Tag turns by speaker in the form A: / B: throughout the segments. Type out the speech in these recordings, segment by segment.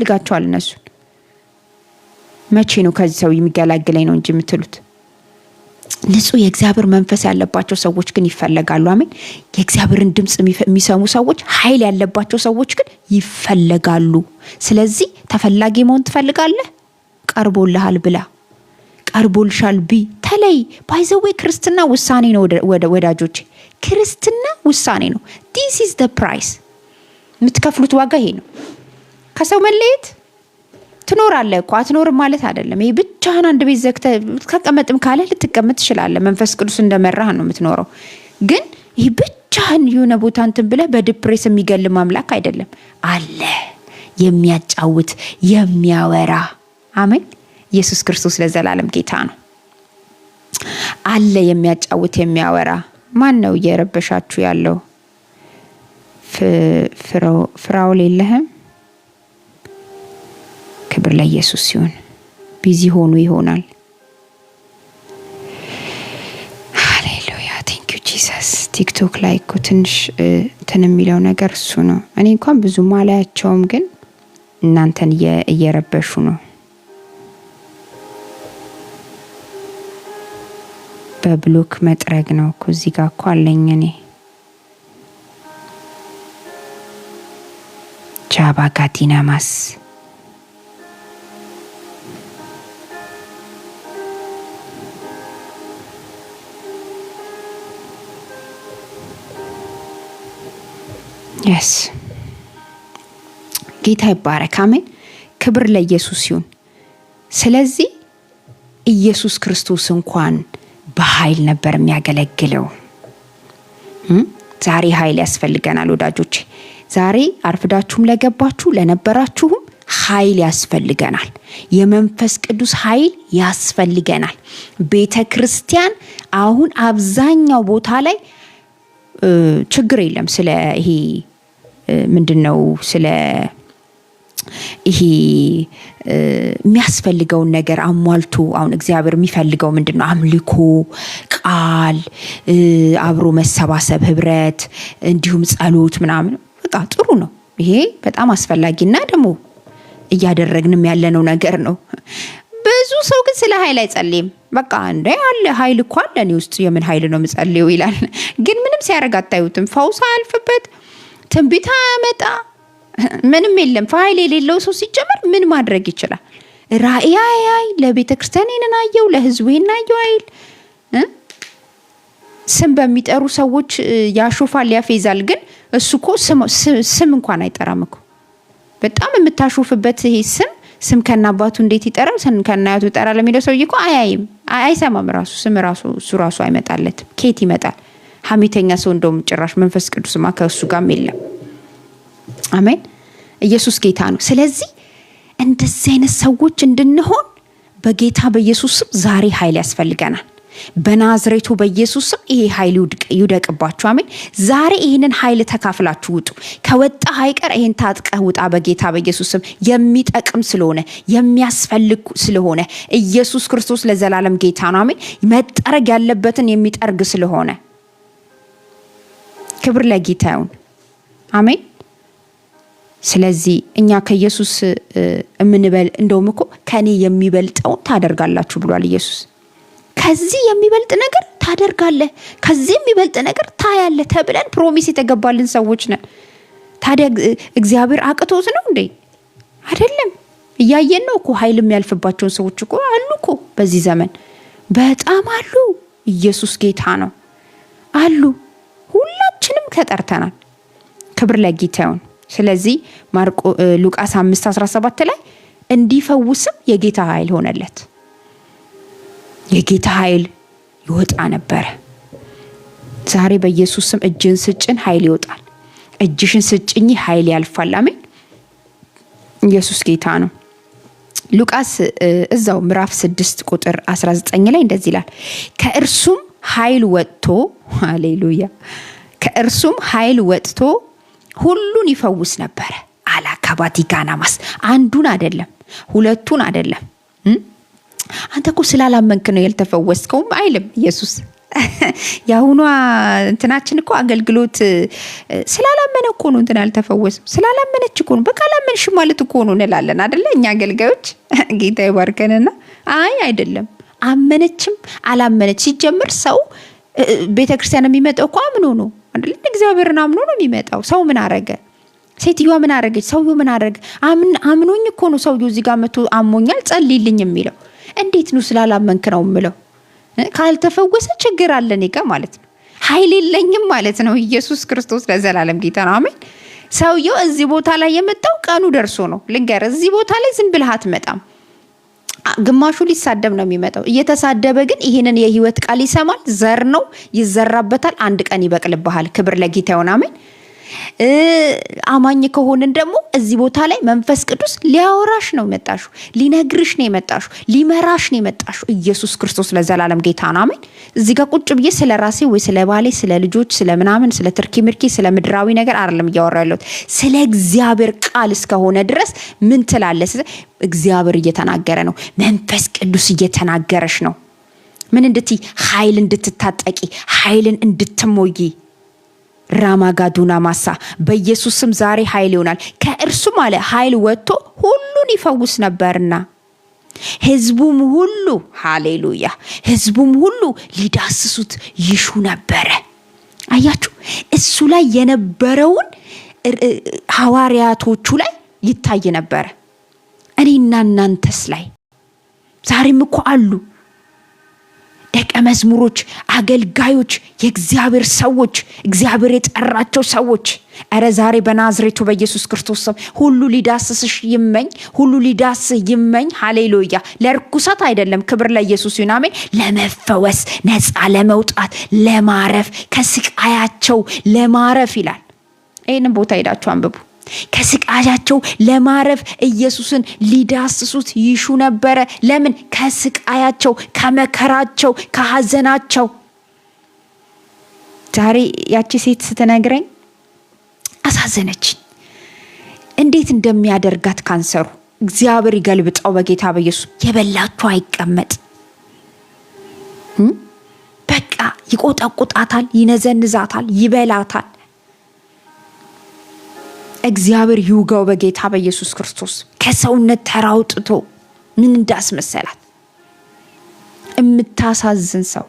A: ይፈልጋቸዋል እነሱ መቼ ነው ከዚህ ሰው የሚገላግለኝ ነው እንጂ የምትሉት ንጹህ የእግዚአብሔር መንፈስ ያለባቸው ሰዎች ግን ይፈልጋሉ አሜን የእግዚአብሔርን ድምጽ የሚሰሙ ሰዎች ኃይል ያለባቸው ሰዎች ግን ይፈልጋሉ ስለዚህ ተፈላጊ መሆን ትፈልጋለህ ቀርቦልሃል ብላ ቀርቦልሻል ቢ ተለይ ባይዘዌ ክርስትና ውሳኔ ነው ወዳጆች ክርስትና ውሳኔ ነው this is the price የምትከፍሉት ዋጋ ይሄ ነው ከሰው መለየት ትኖራለህ እኮ አትኖርም ማለት አይደለም ይሄ ብቻህን አንድ ቤት ዘግተህ ተቀመጥም ካለ ልትቀመጥ ትችላለህ መንፈስ ቅዱስ እንደመራህ ነው የምትኖረው ግን ይሄ ብቻህን የሆነ ቦታ እንትን ብለህ በዲፕሬስ የሚገል ማምላክ አይደለም አለ የሚያጫውት የሚያወራ አሜን ኢየሱስ ክርስቶስ ለዘላለም ጌታ ነው አለ የሚያጫውት የሚያወራ ማን ነው እየረበሻችሁ ያለው ፍራውል የለህም ክብር ለኢየሱስ ይሁን ቢዚ ሆኑ ይሆናል ሃሌሉያ ቴንክ ዩ ጂሰስ ቲክቶክ ላይ እኮ ትንሽ እንትን የሚለው ነገር እሱ ነው እኔ እንኳን ብዙ ማላያቸውም ግን እናንተን እየረበሹ ነው በብሎክ መጥረግ ነው እኮ እዚህ ጋር እኮ አለኝ እኔ ጃባ ጋዲናማስ yes ጌታ ይባረክ አሜን ክብር ለኢየሱስ ይሁን ስለዚህ ኢየሱስ ክርስቶስ እንኳን በኃይል ነበር የሚያገለግለው ዛሬ ኃይል ያስፈልገናል ወዳጆች ዛሬ አርፍዳችሁም ለገባችሁ ለነበራችሁም ኃይል ያስፈልገናል የመንፈስ ቅዱስ ኃይል ያስፈልገናል ቤተክርስቲያን አሁን አብዛኛው ቦታ ላይ ችግር የለም ስለ ይሄ ምንድነው ስለ ይሄ የሚያስፈልገው ነገር አሟልቶ አሁን እግዚአብሔር የሚፈልገው ምንድነው አምልኮ ቃል አብሮ መሰባሰብ ህብረት እንዲሁም ጸሎት ምናምን በቃ ጥሩ ነው ይሄ በጣም አስፈላጊና ደግሞ እያደረግንም ያለነው ነገር ነው ብዙ ሰው ግን ስለ ኃይል አይጸልይም በቃ እንደ ያለ ኃይል እኮ አለ እኔ ውስጥ የምን ኃይል ነው የምጸልየው ይላል ግን ምንም ሲያረጋ አታዩትም ፈውስ አልፍበት ትንቢት አመጣ ምንም የለም ኃይል የሌለው ሰው ሲጀመር ምን ማድረግ ይችላል ራእይ ለቤተ ክርስቲያኔን አየው ለህዝቤን አየው አይል ስም በሚጠሩ ሰዎች ያሾፋል ያፌዛል ግን እሱ እኮ ስም እንኳን አይጠራም እኮ በጣም የምታሾፍበት ይሄ ስም ከናባቱ እንዴት ይጠራል ስም ከናያቱ ይጠራል ለሚለው ሰውዬ እኮ አያይም አይሰማም ራሱ ስም ራሱ እሱ ራሱ አይመጣለት ኬት ይመጣል ሐሜተኛ ሰው እንደውም ጭራሽ መንፈስ ቅዱስማ ከእሱ ጋር የለም አሜን ኢየሱስ ጌታ ነው ስለዚህ እንደዚህ አይነት ሰዎች እንድንሆን በጌታ በኢየሱስ ስም ዛሬ ኃይል ያስፈልገናል በናዝሬቱ በኢየሱስ ስም ይሄ ኃይል ይውደቅባችሁ አሜን ዛሬ ይሄንን ኃይል ተካፍላችሁ ውጡ ከወጣ አይቀር ይሄን ታጥቀህ ውጣ በጌታ በኢየሱስ ስም የሚጠቅም ስለሆነ የሚያስፈልግ ስለሆነ ኢየሱስ ክርስቶስ ለዘላለም ጌታ ነው አሜን መጠረግ ያለበትን የሚጠርግ ስለሆነ ክብር ለጌታ ይሁን አሜን ስለዚህ እኛ ከኢየሱስ እምንበል እንደውም እኮ ከኔ የሚበልጠው ታደርጋላችሁ ብሏል ኢየሱስ ከዚህ የሚበልጥ ነገር ታደርጋለህ ከዚህ የሚበልጥ ነገር ታያለህ ተብለን ፕሮሚስ የተገባልን ሰዎች ነን ታዲያ እግዚአብሔር አቅቶት ነው እንዴ አይደለም እያየን ነው እኮ ኃይል የሚያልፍባቸው ሰዎች እኮ አሉ እኮ በዚህ ዘመን በጣም አሉ ኢየሱስ ጌታ ነው አሉ ሁላችንም ተጠርተናል ክብር ለጌታ ይሁን ስለዚህ ሉቃስ 5:17 ላይ እንዲፈውስም የጌታ ኃይል ሆነለት የጌታ ኃይል ይወጣ ነበር ዛሬ በኢየሱስ ስም እጅን ስጭን ኃይል ይወጣል እጅሽን ስጭኝ ኃይል ያልፋል አሜን ኢየሱስ ጌታ ነው ሉቃስ እዛው ምዕራፍ 6 ቁጥር 19 ላይ እንደዚህ ይላል ከእርሱም ኃይል ወጥቶ ሃሌሉያ ከእርሱም ኃይል ወጥቶ ሁሉን ይፈውስ ነበር አላካባቲጋናማስ አንዱን አይደለም ሁለቱን አይደለም አንተ እኮ ስላላመንክ ነው ያልተፈወስከው አይልም ኢየሱስ ያሁኗ እንትናችን እኮ አገልግሎት ስላላመነ እኮ ነው እንትን አልተፈወሰም። ስላላመነች እኮ ነው። በቃ አላመንሽ ማለት እኮ ነው እንላለን አይደለ? እኛ አገልጋዮች ጌታ ይባርከንና አይደለም አመነችም አላመነች ሲጀምር ሰው ቤተክርስቲያን የሚመጣው እኮ አምኖ ነው አይደል? እግዚአብሔርን አምኖ ነው የሚመጣው። ሰው ምን አረገ? ሴትዮዋ ምን አረገች? ሰውየው ምን አረገ? አምኖኝ እኮ ነው ሰውየው እዚህ ጋር መጥቶ አሞኛል ጸልይልኝ የሚለው። እንዴት ነው ስላላመንክ ነው የምለው? ካልተፈወሰ ችግር አለ እኔ ጋር ማለት ነው። ኃይል የለኝም ማለት ነው። ኢየሱስ ክርስቶስ ለዘላለም ጌታ ነው። አሜን። ሰውየው እዚህ ቦታ ላይ የመጣው ቀኑ ደርሶ ነው። ልንገር፣ እዚህ ቦታ ላይ ዝም ብለህ አትመጣም። ግማሹ ሊሳደብ ነው የሚመጣው። እየተሳደበ ግን ይሄንን የህይወት ቃል ይሰማል። ዘር ነው ይዘራበታል። አንድ ቀን ይበቅልብሃል። ክብር ለጌታ ይሁን። አሜን። አማኝ ከሆንን ደግሞ እዚህ ቦታ ላይ መንፈስ ቅዱስ ሊያወራሽ ነው የመጣሹ፣ ሊነግርሽ ነው የመጣሹ፣ ሊመራሽ ነው የመጣሹ። ኢየሱስ ክርስቶስ ለዘላለም ጌታ ነው። አሜን። እዚህ ጋር ቁጭ ብዬ ስለ ራሴ ወይ ስለ ባሌ፣ ስለ ልጆች፣ ስለ ምናምን፣ ስለ ትርኪ ምርኪ፣ ስለ ምድራዊ ነገር አይደለም እያወራ ያለሁት። ስለ እግዚአብሔር ቃል እስከሆነ ድረስ ምን ትላለህ? እግዚአብሔር እየተናገረ ነው። መንፈስ ቅዱስ እየተናገረሽ ነው። ምን እንድትይ? ኃይል እንድትታጠቂ፣ ኃይልን እንድትሞይ ራማጋዱና ማሳ በኢየሱስ ስም ዛሬ ኃይል ይሆናል። ከእርሱም አለ ኃይል ወጥቶ ሁሉን ይፈውስ ነበርና ህዝቡም ሁሉ ሃሌሉያ፣ ህዝቡም ሁሉ ሊዳስሱት ይሹ ነበረ። አያችሁ፣ እሱ ላይ የነበረውን ሐዋርያቶቹ ላይ ይታይ ነበረ። እኔና እናንተስ ላይ ዛሬም እኮ አሉ ደቀ መዝሙሮች፣ አገልጋዮች፣ የእግዚአብሔር ሰዎች፣ እግዚአብሔር የጠራቸው ሰዎች። እረ ዛሬ በናዝሬቱ በኢየሱስ ክርስቶስ ስም ሁሉ ሊዳስስሽ ይመኝ፣ ሁሉ ሊዳስህ ይመኝ። ሃሌሉያ። ለርኩሰት አይደለም። ክብር ለኢየሱስ ይሁን። አሜን። ለመፈወስ፣ ነፃ ለመውጣት፣ ለማረፍ፣ ከስቃያቸው ለማረፍ ይላል። ይህንን ቦታ ሄዳችሁ አንብቡ። ከስቃያቸው ለማረፍ ኢየሱስን ሊዳስሱት ይሹ ነበረ። ለምን? ከስቃያቸው፣ ከመከራቸው፣ ከሐዘናቸው። ዛሬ ያቺ ሴት ስትነግረኝ አሳዘነችኝ። እንዴት እንደሚያደርጋት ካንሰሩ እግዚአብሔር ይገልብጠው በጌታ በኢየሱስ። የበላችሁ አይቀመጥ። በቃ ይቆጠቁጣታል፣ ይነዘንዛታል፣ ይበላታል። እግዚአብሔር ይውጋው በጌታ በኢየሱስ ክርስቶስ። ከሰውነት ተራውጥቶ ምን እንዳስመሰላት እምታሳዝን ሰው።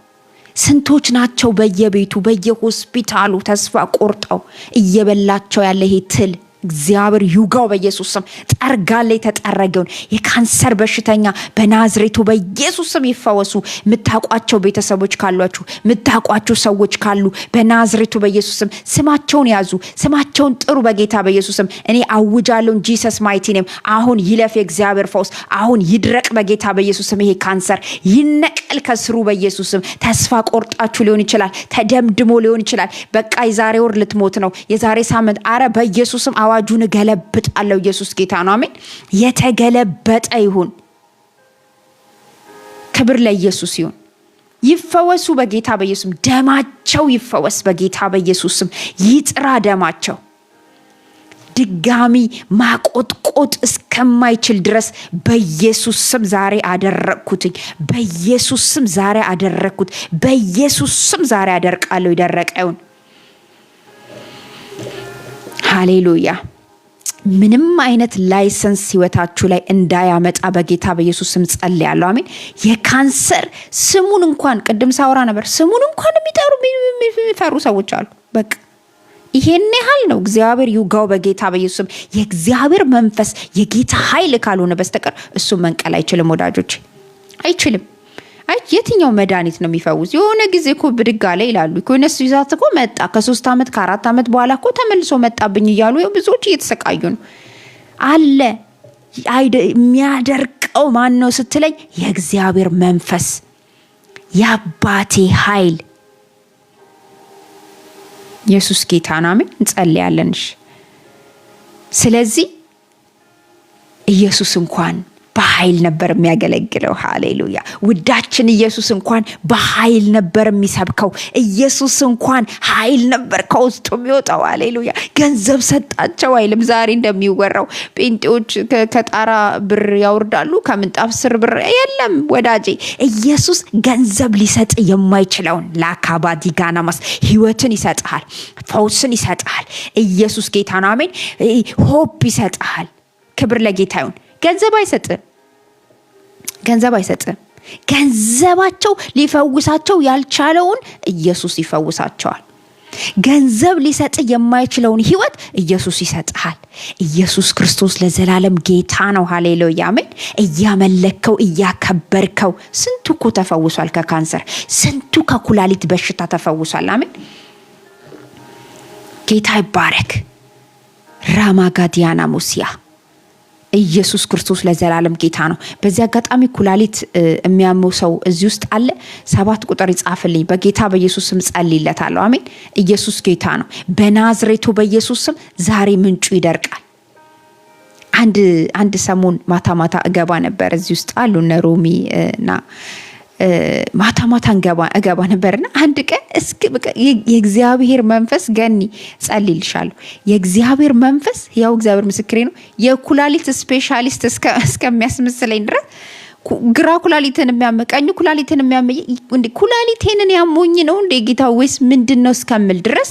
A: ስንቶች ናቸው በየቤቱ በየሆስፒታሉ ተስፋ ቆርጠው እየበላቸው ያለ ይሄ ትል። እግዚአብሔር ይውጋው በኢየሱስ ስም። ጠርጋላ የተጠረገውን የካንሰር በሽተኛ በናዝሬቱ በኢየሱስ ስም ይፈወሱ። ምታቋቸው ቤተሰቦች ካሏችሁ፣ ምታቋቸው ሰዎች ካሉ በናዝሬቱ በኢየሱስ ስም ስማቸውን ያዙ፣ ስማቸውን ጥሩ በጌታ በኢየሱስ ስም። እኔ አውጃለሁ ጂሰስ ማይቲ ኔም። አሁን ይለፍ የእግዚአብሔር ፈውስ፣ አሁን ይድረቅ በጌታ በኢየሱስ ስም። ይሄ ካንሰር ይነቀል ከስሩ በኢየሱስ ስም። ተስፋ ቆርጣችሁ ሊሆን ይችላል፣ ተደምድሞ ሊሆን ይችላል። በቃ የዛሬ ወር ልትሞት ነው፣ የዛሬ ሳምንት። አረ በኢየሱስ ስም አዋጁን ገለብጣለሁ። ኢየሱስ ጌታ ነው። አሜን። የተገለበጠ ይሁን። ክብር ለኢየሱስ ይሁን። ይፈወሱ በጌታ በኢየሱስ። ደማቸው ይፈወስ በጌታ በኢየሱስ ስም። ይጥራ ደማቸው። ድጋሚ ማቆጥቆጥ እስከማይችል ድረስ በኢየሱስ ስም ዛሬ አደረቅኩትኝ። በኢየሱስ ስም ዛሬ አደረቅኩት። በኢየሱስ ስም ዛሬ አደርቃለሁ። ይደረቀውን ሃሌሉያ። ምንም አይነት ላይሰንስ ህይወታችሁ ላይ እንዳያመጣ በጌታ በኢየሱስ ስም ጸልያለሁ። አሜን። የካንሰር ስሙን እንኳን ቅድም ሳወራ ነበር፣ ስሙን እንኳን የሚፈሩ ሰዎች አሉ። በቃ ይሄን ያህል ነው። እግዚአብሔር ይውጋው በጌታ በኢየሱስ ስም። የእግዚአብሔር መንፈስ የጌታ ኃይል ካልሆነ በስተቀር እሱ መንቀል አይችልም ወዳጆች፣ አይችልም። የትኛው መድኃኒት ነው የሚፈውስ? የሆነ ጊዜ እኮ ብድግ አለ ይላሉ እኮ እነሱ ይዛት እኮ መጣ። ከ3 ዓመት ከ4 ዓመት በኋላ እኮ ተመልሶ መጣብኝ እያሉ ብዙዎች እየተሰቃዩ ነው አለ። የሚያደርቀው ማን ነው ስትለኝ፣ የእግዚአብሔር መንፈስ፣ የአባቴ ኃይል። ኢየሱስ ጌታ ነው። አሜን። እንጸልያለንሽ። ስለዚህ ኢየሱስ እንኳን በኃይል ነበር የሚያገለግለው። ሃሌሉያ። ውዳችን ኢየሱስ እንኳን በኃይል ነበር የሚሰብከው። ኢየሱስ እንኳን ኃይል ነበር ከውስጡ የሚወጣው። ሃሌሉያ። ገንዘብ ሰጣቸው አይልም። ዛሬ እንደሚወራው ጴንጤዎች ከጣራ ብር ያወርዳሉ፣ ከምንጣፍ ስር ብር የለም ወዳጄ። ኢየሱስ ገንዘብ ሊሰጥ የማይችለውን ላካባዲጋናማስ ህይወትን ይሰጣል፣ ፈውስን ይሰጣል። ኢየሱስ ጌታ ነው። አሜን። ሆፕ ይሰጣል። ክብር ለጌታ ይሁን። ገንዘብ አይሰጥም። ገንዘባቸው ሊፈውሳቸው ያልቻለውን ኢየሱስ ይፈውሳቸዋል። ገንዘብ ሊሰጥ የማይችለውን ህይወት ኢየሱስ ይሰጣል። ኢየሱስ ክርስቶስ ለዘላለም ጌታ ነው። ሃሌሉያ አሜን። እያመለከው እያከበርከው ስንቱ እኮ ተፈውሷል ከካንሰር፣ ስንቱ ከኩላሊት በሽታ ተፈውሷል። አሜን። ጌታ ይባረክ። ራማጋዲያና ሙሲያ ኢየሱስ ክርስቶስ ለዘላለም ጌታ ነው። በዚህ አጋጣሚ ኩላሊት የሚያመው ሰው እዚህ ውስጥ አለ? 7 ቁጥር ይጻፍልኝ። በጌታ በኢየሱስ ስም ጸልይለታለሁ። አሜን። ኢየሱስ ጌታ ነው። በናዝሬቱ በኢየሱስ ስም ዛሬ ምንጩ ይደርቃል። አንድ ሰሞን ማታ እገባ ነበር። እዚህ ውስጥ አሉ እነ ሮሚ እና ማታ እገባ ነበርና አንድ ቀን የእግዚአብሔር መንፈስ ገኒ ጸልይልሻለሁ። የእግዚአብሔር መንፈስ ያው እግዚአብሔር ምስክሬ ነው። የኩላሊት ስፔሻሊስት እስከሚያስመስለኝ ድረስ ግራ ኩላሊትን የሚያመ ቀኝ ኩላሊትን የሚያመ እንዴ ኩላሊቴንን ያሞኝ ነው እንዴ ጌታ ወይስ ምንድነው እስከምል ድረስ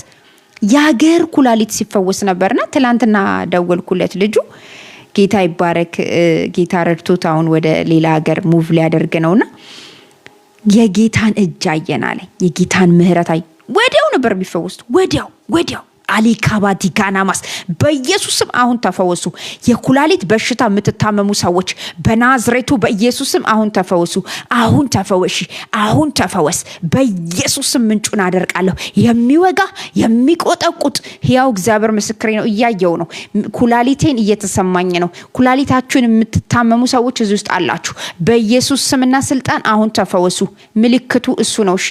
A: ያገር ኩላሊት ሲፈወስ ነበርና ትላንትና ደወልኩለት። ልጁ ጌታ ይባረክ። ጌታ ረድቶት አሁን ወደ ሌላ ሀገር ሙቭ ሊያደርግ ነውና የጌታን እጅ አየናለኝ። የጌታን ምህረት ወዲያው ነበር የሚፈወሱት። ወዲያው አሊካባዲጋናማስ በኢየሱስም አሁን ተፈወሱ። የኩላሊት በሽታ የምትታመሙ ሰዎች በናዝሬቱ በኢየሱስም አሁን ተፈወሱ። አሁን ተፈወሺ፣ አሁን ተፈወስ። በኢየሱስም ምንጩን አደርቃለሁ። የሚወጋ የሚቆጠቁጥ ሕያው እግዚአብሔር ምስክሬ ነው። እያየው ነው። ኩላሊቴን እየተሰማኝ ነው። ኩላሊታችሁን የምትታመሙ ሰዎች እዚህ ውስጥ አላችሁ። በኢየሱስ ስምና ስልጣን አሁን ተፈወሱ። ምልክቱ እሱ ነው። እሺ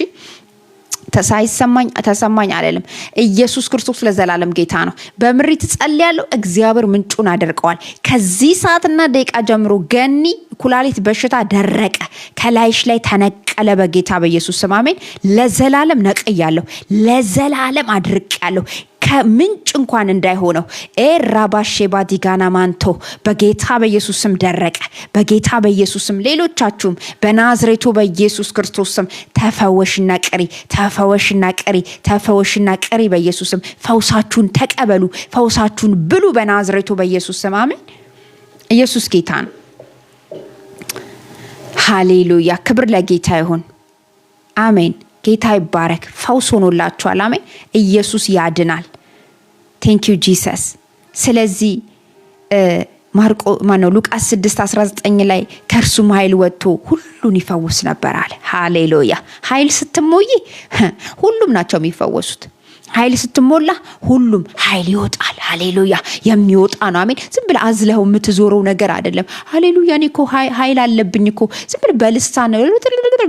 A: ተሰማኝ አይደለም። ኢየሱስ ክርስቶስ ለዘላለም ጌታ ነው። በምሪት ጸልያለሁ። እግዚአብሔር ምንጩን አደርቀዋል። ከዚህ ሰዓትና ደቂቃ ጀምሮ ገኒ ኩላሊት በሽታ ደረቀ፣ ከላይሽ ላይ ተነቀለ በጌታ በኢየሱስ ስም አሜን። ለዘላለም ነቅያለሁ፣ ለዘላለም አድርቄያለሁ። ከምንጭ እንኳን እንዳይሆነው ኤራባሼባ ዲጋና ማንቶ በጌታ በኢየሱስ ስም ደረቀ። በጌታ በኢየሱስ ስም ሌሎቻችሁም በናዝሬቱ በኢየሱስ ክርስቶስ ስም ተፈወሽና ቅሪ፣ ተፈወሽና ቅሪ፣ ተፈወሽና ቅሪ። በኢየሱስ ስም ፈውሳችሁን ተቀበሉ፣ ፈውሳችሁን ብሉ በናዝሬቱ በኢየሱስ ስም አሜን። ኢየሱስ ጌታ ነው። ሃሌሉያ። ክብር ለጌታ ይሁን። አሜን። ጌታ ይባረክ። ፈውስ ሆኖላችኋል። አሜን። ኢየሱስ ያድናል። ቴንክ ዩ ጂሰስ። ስለዚህ ሉቃስ 6:19 ላይ ከእርሱም ኃይል ወጥቶ ሁሉን ይፈውስ ነበር አለ። ሃሌሉያ። ኃይል ስትሞይ ሁሉም ናቸው የሚፈወሱት። ኃይል ስትሞላ ሁሉም ኃይል ይወጣል። ሃሌሉያ። የሚወጣ ነው። አሜን። ዝም ብለህ አዝለኸው የምትዞረው ነገር አይደለም። ሃሌሉያ። እኔ እኮ ኃይል አለብኝ እኮ ዝም ብለህ በልሳን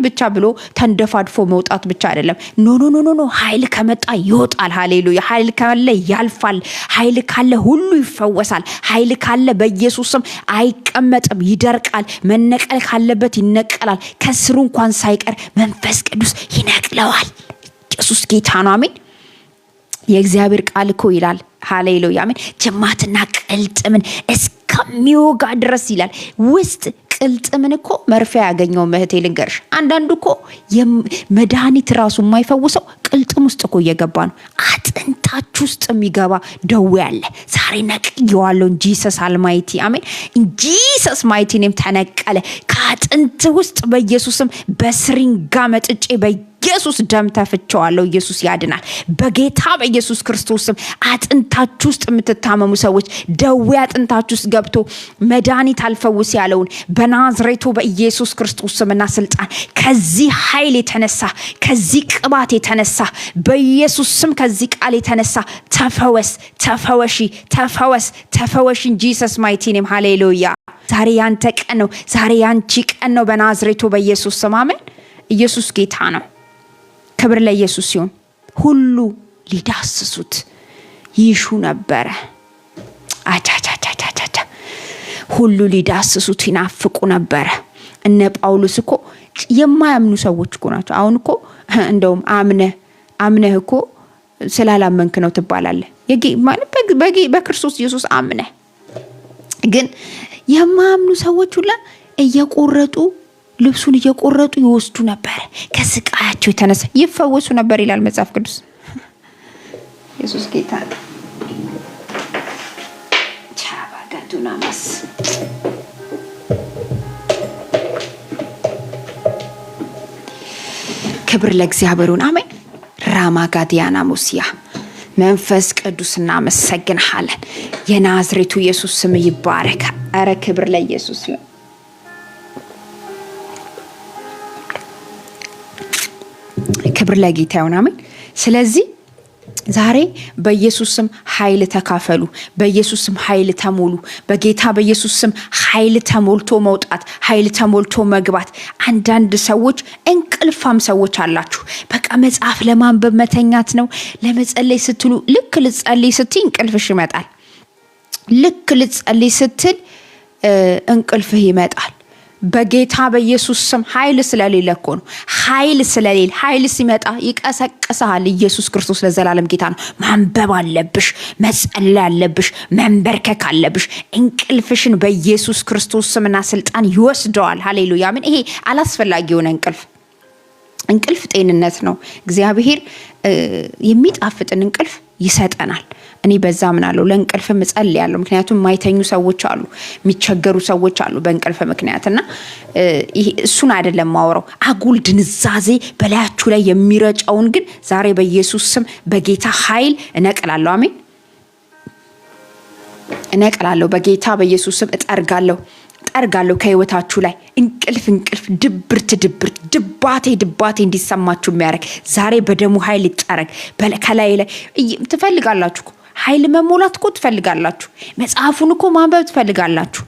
A: ብቻ ብሎ ተንደፋድፎ መውጣት ብቻ አይደለም። ኖ ኃይል ከመጣ ይወጣል። ሃሌሉያ። ኃይል ካለ ያልፋል። ኃይል ካለ ሁሉ ይፈወሳል። ኃይል ካለ በኢየሱስም አይቀመጥም፣ ይደርቃል። መነቀል ካለበት ይነቀላል። ከስሩ እንኳን ሳይቀር መንፈስ ቅዱስ ይነቅለዋል። ኢየሱስ ጌታ ነው። አሜን። የእግዚአብሔር ቃል እኮ ይላል ሃሌሉያ አሜን፣ ጅማትና ቅልጥምን እስከሚወጋ ድረስ ይላል። ውስጥ ቅልጥምን እኮ መርፌ ያገኘው እህቴ ልንገርሽ፣ አንዳንዱ እኮ መድኃኒት ራሱ የማይፈውሰው ቅልጥም ውስጥ እኮ እየገባ ነው። አጥንታችሁ ውስጥ የሚገባ ደዌ አለ። ዛሬ ነቅዬዋለሁ። ጂሰስ አልማይቲ አሜን። ጂሰስ ማይቲ ኔም ተነቀለ ከአጥንት ውስጥ በኢየሱስም በስሪንጋ መጥጬ ኢየሱስ ደም ተፍቸዋለሁ። ኢየሱስ ያድናል። በጌታ በኢየሱስ ክርስቶስ ስም አጥንታችሁ ውስጥ የምትታመሙ ሰዎች ደዌ አጥንታችሁ ውስጥ ገብቶ መድኃኒት አልፈውስ ያለውን በናዝሬቱ በኢየሱስ ክርስቶስ ስምና ስልጣን ከዚህ ኃይል የተነሳ ከዚህ ቅባት የተነሳ በኢየሱስ ስም ከዚህ ቃል የተነሳ ተፈወስ፣ ተፈወሺ፣ ተፈወሽ in Jesus mighty name ሃሌሉያ። ዛሬ ያንተ ቀን ነው። ዛሬ ያንቺ ቀን ነው። በናዝሬቱ በኢየሱስ ስም አሜን። ኢየሱስ ጌታ ነው። ክብር ለኢየሱስ ይሁን። ሁሉ ሊዳስሱት ይሹ ነበረ። ሁሉ ሊዳስሱት ይናፍቁ ነበረ። እነ ጳውሎስ እኮ የማያምኑ ሰዎች እኮ ናቸው። አሁን እኮ እንደውም አምነህ እኮ ስላላመንክ ነው ትባላለህ። በክርስቶስ ኢየሱስ አምነህ ግን የማያምኑ ሰዎች ሁላ እየቆረጡ ልብሱን እየቆረጡ ይወስዱ ነበር። ከስቃያቸው የተነሳ ይፈወሱ ነበር ይላል መጽሐፍ ቅዱስ። ኢየሱስ ጌታ ነው። ቻባጋዱናማስ ክብር ለእግዚአብሔር ይሁን። አሜን። ራማጋዲያና ሙሲያ መንፈስ ቅዱስ እናመሰግንሃለን። የናዝሬቱ ኢየሱስ ስም ይባረክ። አረ ክብር ለኢየሱስ ይሁን። ክብር ለጌታ ይሁን። አሜን። ስለዚህ ዛሬ በኢየሱስ ስም ኃይል ተካፈሉ። በኢየሱስ ስም ኃይል ተሞሉ። በጌታ በኢየሱስ ስም ኃይል ተሞልቶ መውጣት፣ ኃይል ተሞልቶ መግባት። አንዳንድ ሰዎች እንቅልፋም ሰዎች አላችሁ። በቃ መጽሐፍ ለማንበብ መተኛት ነው። ለመጸለይ ስትሉ ልክ ልጸልይ ስትይ እንቅልፍሽ ይመጣል። ልክ ልጸልይ ስትል እንቅልፍህ ይመጣል። በጌታ በኢየሱስ ስም ኃይል ስለሌለ እኮ ነው። ኃይል ሲመጣ ይቀሰቅሳል። ኢየሱስ ክርስቶስ ለዘላለም ጌታ ነው። ማንበብ አለብሽ፣ መጸለይ አለብሽ፣ መንበርከክ አለብሽ። እንቅልፍሽን በኢየሱስ ክርስቶስ ስምና ስልጣን ይወስደዋል። ሃሌሉያ። ምን ይሄ አላስፈላጊ የሆነ እንቅልፍ ጤንነት ነው። እግዚአብሔር የሚጣፍጥን እንቅልፍ ይሰጠናል። እኔ በዛ ምናለው ለእንቅልፍ እጸልያለሁ። ምክንያቱም ማይተኙ ሰዎች አሉ፣ የሚቸገሩ ሰዎች አሉ በእንቅልፍ ምክንያትና እሱን አይደለም ማወራው። አጉል ድንዛዜ በላያችሁ ላይ የሚረጨውን ግን ዛሬ በኢየሱስ ስም በጌታ ኃይል እነቅላለሁ። አሜን። እነቅላለሁ በጌታ በኢየሱስ ስም እጠርጋለሁ ከህይወታችሁ ላይ እንቅልፍ ድባቴ እንዲሰማችሁ የሚያደርግ ዛሬ በደሙ ኃይል ይጠረግ። ከላይ ላይ ትፈልጋላችሁ ኃይል መሞላት እኮ ትፈልጋላችሁ። መጽሐፉን እኮ ማንበብ ትፈልጋላችሁ።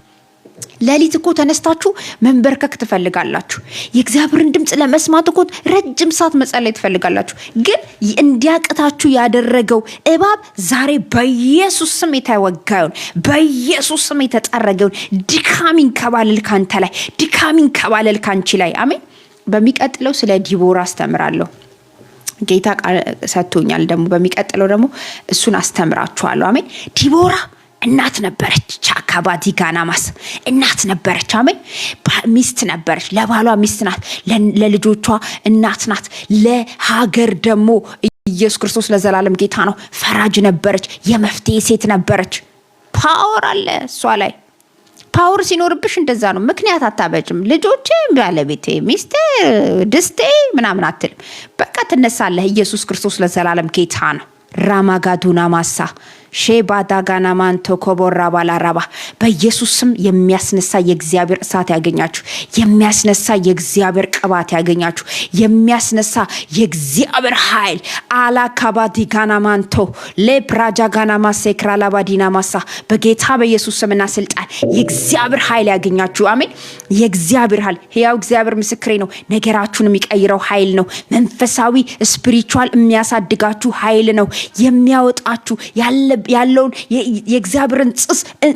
A: ለሊት እኮ ተነስታችሁ መንበርከክ ትፈልጋላችሁ። የእግዚአብሔርን ድምጽ ለመስማት እኮ ረጅም ሰዓት መጸለይ ትፈልጋላችሁ። ግን እንዲያቅታችሁ ያደረገው እባብ ዛሬ በኢየሱስ ስም የተወጋውን፣ በኢየሱስ ስም የተጠረገውን ድካሚን ከባለል ካንተ ላይ፣ ድካሚን ከባለል ካንቺ ላይ። አሜን። በሚቀጥለው ስለ ዲቦራ አስተምራለሁ። ጌታ ቃል ሰጥቶኛል። ደግሞ በሚቀጥለው ደግሞ እሱን አስተምራችኋለሁ። አሜን። ዲቦራ እናት ነበረች። ቻካባዲ ጋናማስ እናት ነበረች። አሜን። ሚስት ነበረች። ለባሏ ሚስት ናት፣ ለልጆቿ እናት ናት። ለሀገር ደግሞ ኢየሱስ ክርስቶስ ለዘላለም ጌታ ነው። ፈራጅ ነበረች። የመፍትሄ ሴት ነበረች። ፓወር አለ እሷ ላይ። ፓወር ሲኖርብሽ እንደዛ ነው። ምክንያት አታበጭም። ልጆቼ፣ ባለቤቴ፣ ሚስቴ፣ ድስቴ ምናምን አትልም። በቃ ትነሳለህ። ኢየሱስ ክርስቶስ ለዘላለም ጌታ ነው። ራማጋዱና ማሳ ሼባዳጋና ማንቶ ኮቦራ ባላራባ በኢየሱስ ስም የሚያስነሳ የእግዚአብሔር እሳት ያገኛችሁ። የሚያስነሳ የእግዚአብሔር ቅባት ያገኛችሁ። የሚያስነሳ የእግዚአብሔር ኃይል አላካባዲጋና ማንቶ ለፕራጃጋና ማሴክራላባዲና ማሳ በጌታ በኢየሱስ ስምና ስልጣን የእግዚአብሔር ኃይል ያገኛችሁ። አሜን። የእግዚአብሔር ኃይል ሕያው እግዚአብሔር ምስክሬ ነው። ነገራችሁን የሚቀይረው ኃይል ነው። መንፈሳዊ ስፒሪቹዋል የሚያሳድጋችሁ ኃይል ነው። የሚያወጣችሁ ያለውን የእግዚአብሔርን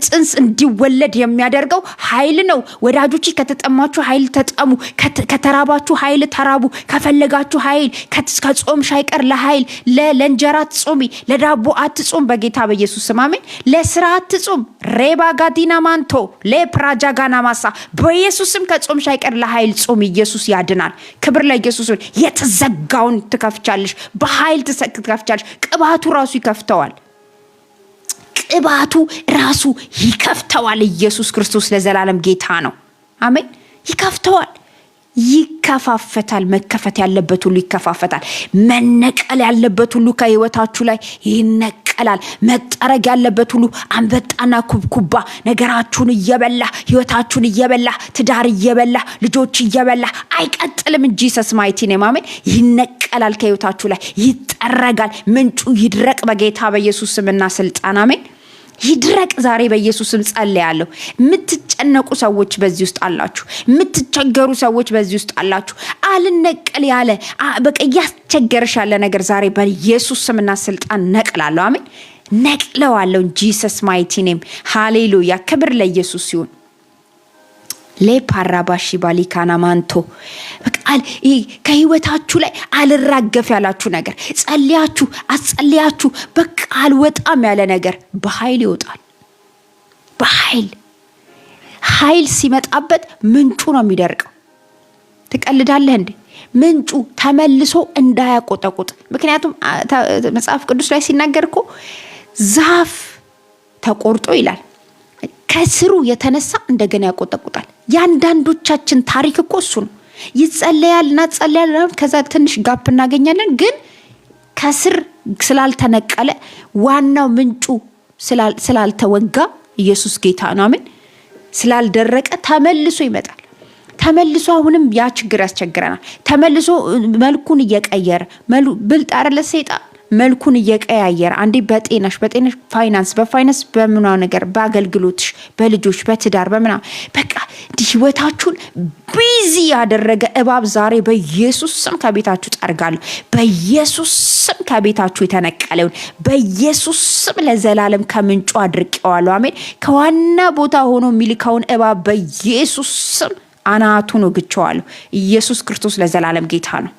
A: ጽንስ እንዲወለድ የሚያደርገው ኃይል ነው። ወዳጆች ከተጠማችሁ ኃይል ተጠሙ፣ ከተራባችሁ ኃይል ተራቡ፣ ከፈለጋችሁ ኃይል ከጾምሽ አይቀር ለኃይል ለእንጀራ አትጾሚ፣ ለዳቦ አትጾም። በጌታ በኢየሱስ ስም አሜን። ለስራ አትጾም። ሬባ ጋዲና ማንቶ ለፕራጃጋና ማሳ በኢየሱስ ስም ከጾምሽ አይቀር ለኃይል ጾም። ኢየሱስ ያድናል። ክብር ለኢየሱስ። የተዘጋውን ትከፍቻለሽ፣ በኃይል ትከፍቻለሽ። ቅባቱ ራሱ ይከፍተዋል። ቅባቱ ራሱ ይከፍተዋል። ኢየሱስ ክርስቶስ ለዘላለም ጌታ ነው። አሜን። ይከፍተዋል። ይከፋፈታል። መከፈት ያለበት ሁሉ ይከፋፈታል። መነቀል ያለበት ሁሉ ከህይወታችሁ ላይ ይነቀላል። መጠረግ ያለበት ሁሉ አንበጣና ኩብኩባ ነገራችሁን እየበላ ህይወታችሁን እየበላ ትዳር እየበላ ልጆች እየበላ አይቀጥልም እንጂ ሰስማይቲ ነው። አሜን። ይነቀላል። ከህይወታችሁ ላይ ይጠረጋል። ምንጩ ይድረቅ በጌታ በኢየሱስ ስምና ስልጣን። አሜን። ይድረቅ ዛሬ በኢየሱስ ስም ጸልያለሁ። የምትጨነቁ ሰዎች በዚህ ውስጥ አላችሁ። የምትቸገሩ ሰዎች በዚህ ውስጥ አላችሁ። አልነቀል ያለ በቃ ያስቸገርሽ ያለ ነገር ዛሬ በኢየሱስ ስምና ስልጣን ነቅላለሁ። አሜን። ነቅለዋለሁ። ጂሰስ ማይቲ ኔም ሃሌሉያ። ክብር ለኢየሱስ ይሁን። ለፓራባሺ ባሊካና ማንቶ በቃል ከህይወታችሁ ላይ አልራገፍ ያላችሁ ነገር ጸልያችሁ አጸልያችሁ በቃ አልወጣም ያለ ነገር በኃይል ይወጣል። ኃይል ሲመጣበት ምንጩ ነው የሚደርቀው። ትቀልዳለህ እንዴ? ምንጩ ተመልሶ እንዳያቆጠቁጥ። ምክንያቱም መጽሐፍ ቅዱስ ላይ ሲናገር እኮ ዛፍ ተቆርጦ ይላል ከስሩ የተነሳ እንደገና ያቆጠቁጣል። ያንዳንዶቻችን ታሪክ እኮ እሱ ነው። ይጸለያል እና ጸለያል፣ ከዛ ትንሽ ጋፕ እናገኛለን። ግን ከስር ስላልተነቀለ ዋናው ምንጩ ስላልተወጋ ኢየሱስ ጌታ ነው። አሜን። ስላልደረቀ ተመልሶ ይመጣል። ተመልሶ አሁንም ያ ችግር ያስቸግረናል። ተመልሶ መልኩን እየቀየረ ብልጥ አይደለ ሰይጣን መልኩን እየቀያየረ አንዴ በጤናሽ በፋይናንስ በምኗ ነገር በአገልግሎትሽ በልጆች በትዳር በምና በቃ ህይወታችሁን ቢዚ ያደረገ እባብ ዛሬ በኢየሱስ ስም ከቤታችሁ ጠርጋለሁ። በኢየሱስ ስም ከቤታችሁ የተነቀለውን በኢየሱስ ስም ለዘላለም ከምንጩ አድርቄዋለሁ። አሜን። ከዋና ቦታ ሆኖ የሚልካውን እባብ በኢየሱስ ስም አናቱን ወግቼዋለሁ። ኢየሱስ ክርስቶስ ለዘላለም ጌታ ነው።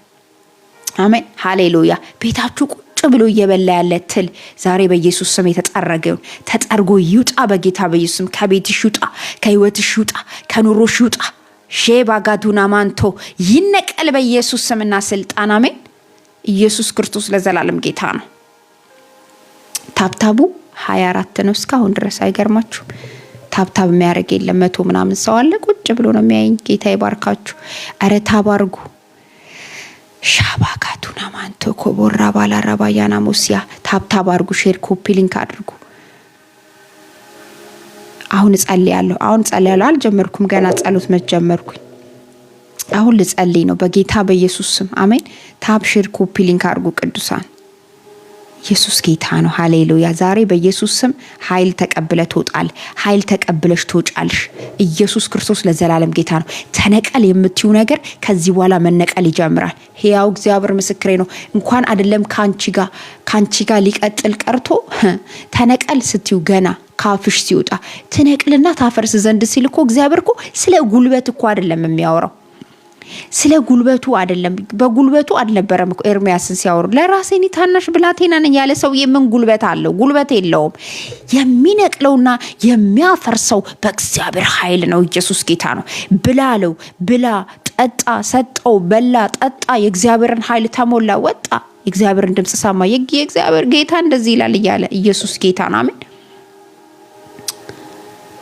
A: አሜን። ሃሌሉያ። ቤታችሁ ቁጭ ብሎ እየበላ ያለ ትል ዛሬ በኢየሱስ ስም የተጠረገውን ተጠርጎ ይውጣ። በጌታ በኢየሱስ ስም ከቤትሽ ይውጣ፣ ከህይወትሽ ይውጣ፣ ከኑሮሽ ይውጣ። ሼባጋዱና ማንቶ ይነቀል በኢየሱስ ስምና ስልጣን። አሜን። ኢየሱስ ክርስቶስ ለዘላለም ጌታ ነው። ታብታቡ 24 ነው እስካሁን ድረስ። አይገርማችሁ? ታብታብ የሚያደርግ የለም። 100 ምናምን ሰው አለ ቁጭ ብሎ ነው የሚያየኝ። ጌታ ይባርካችሁ። አረ ታባርጉ። ሻባጋቱና ማንቶ ኮቦራ ባላራባ ያና ሙሲያ ታብታብ አድርጉ። ሼር ኮፒ ሊንክ አድርጉ። አሁን ጸልያለሁ። አልጀመርኩም ገና ጸሎት መጀመርኩኝ። አሁን ልጸልይ ነው በጌታ በኢየሱስ ስም። አሜን። ታብ ሼር ኮፒ ሊንክ አድርጉ ቅዱሳን። ኢየሱስ ጌታ ነው። ሃሌሉያ። ዛሬ በኢየሱስ ስም ኃይል ተቀብለ ትወጣል። ኃይል ተቀብለሽ ትወጫለሽ። ኢየሱስ ክርስቶስ ለዘላለም ጌታ ነው። ተነቀል የምትዩ ነገር ከዚህ በኋላ መነቀል ይጀምራል። ሕያው እግዚአብሔር ምስክሬ ነው። እንኳን አይደለም ካንቺ ጋር ሊቀጥል ቀርቶ ተነቀል ስትዩ ገና ካፍሽ ሲወጣ ትነቅልና ታፈርስ ዘንድ ሲል እኮ እግዚአብሔር እኮ ስለ ጉልበት እኮ አይደለም የሚያወራው። ስለ ጉልበቱ አይደለም። በጉልበቱ አልነበረም እኮ ኤርሚያስን ሲያወሩ ለራሴኒ ታናሽ ብላቴና ነኝ ያለ ሰውዬ ምን ጉልበት አለው? ጉልበት የለውም። የሚነቅለውና የሚያፈርሰው በእግዚአብሔር ኃይል ነው። ኢየሱስ ጌታ ነው። ብላለው ብላ ጠጣ፣ ሰጠው፣ በላ፣ ጠጣ፣ የእግዚአብሔርን ኃይል ተሞላ፣ ወጣ፣ የእግዚአብሔርን ድምጽ ሰማ። የእግዚአብሔር ጌታ እንደዚህ ይላል እያለ ኢየሱስ ጌታ ነው። አሜን።